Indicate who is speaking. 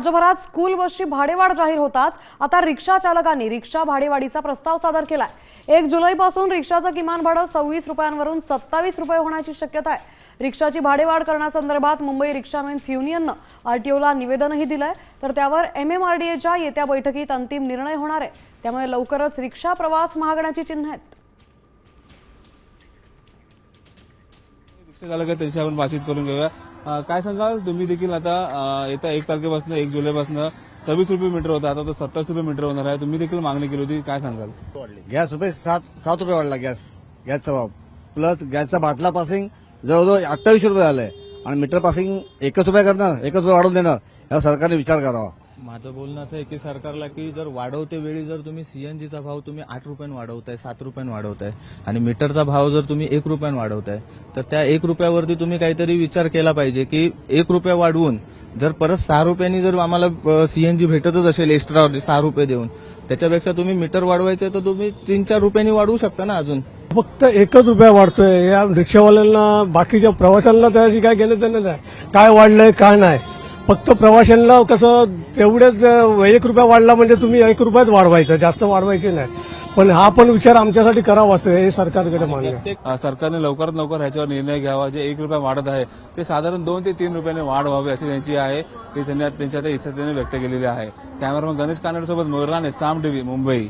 Speaker 1: राज्यभरात स्कूल बसची भाडेवाढ जाहीर होताच आता रिक्षा चालकांनी रिक्षा भाडेवाढीचा प्रस्ताव सादर केलाय। 1 जुलैपासून रिक्षाचं किमान भाडं 26 रुपयांवरून 27 रुपये होण्याची शक्यता आहे। रिक्षाची भाडेवाढ करण्यासंदर्भात मुंबई रिक्षामेन्स युनियननं आरटीओला निवेदनही दिलंय, तर त्यावर MMRDAच्या येत्या बैठकीत अंतिम निर्णय होणार आहे। त्यामुळे लवकरच रिक्षा प्रवास महागण्याची चिन्ह आहेत।
Speaker 2: रिक्षा चालक आहे त्यांची आपण बातचीत करून घेऊया। काय सांगाल तुम्ही देखील आता येत्या 1 तारखेपासून 1 जुलैपासून 26 रुपये मीटर होता, आता तो 27 रुपये मीटर होणार आहे। तुम्ही देखील मागणी केली होती, काय सांगाल?
Speaker 3: गॅस रुपये 7 रुपये वाढला गॅसचा भाव, प्लस गॅसचा बाटला पासिंग जवळजवळ 28 रुपये झालंय आणि मीटर पासिंग 1 रुपये करणार, 1 रुपये वाढवून देणार, यावर सरकारने विचार करावा।
Speaker 4: माझं बोलणं असं आहे की सरकारला की जर वाढवते वेळी जर तुम्ही सीएनजीचा भाव तुम्ही 8 रुपयांनी वाढवताय, 7 रुपयांनी वाढवताय आणि मीटरचा भाव जर तुम्ही 1 रुपयांनी वाढवताय, तर त्या 1 रुपयावरती तुम्ही काहीतरी विचार केला पाहिजे की 1 रुपया वाढवून जर परत 6 रुपयांनी जर आम्हाला सीएनजी भेटतच असेल एक्स्ट्रा 6 रुपये देऊन, त्याच्यापेक्षा तुम्ही मीटर वाढवायचं तर तुम्ही 3-4 रुपयांनी वाढवू शकता ना। अजून
Speaker 5: फक्त 1 रुपया वाढतोय, या रिक्षावाल्यांना बाकीच्या प्रवाशांना त्याची काय घेणं देणं नाही, काय वाढलंय काय नाही। फक्त प्रवाशांना कसं तेवढेच 1 रुपया वाढला म्हणजे तुम्ही 1 रुपयात वाढवायचं, जास्त वाढवायचे नाही। पण हा पण विचार आमच्यासाठी करावा असं हे सरकारकडे मान्य आहे।
Speaker 2: सरकारने लवकरात लवकर ह्याच्यावर निर्णय घ्यावा। जे 1 रुपया वाढत आहे ते साधारण 2 ते 3 रुपयाने वाढ व्हावी अशी त्यांची आहे, ती त्यांच्या इच्छा त्यांनी व्यक्त केलेली आहे। कॅमेरामन गणेश कानडसोबत मयूर राणे, साम टीव्ही, मुंबई।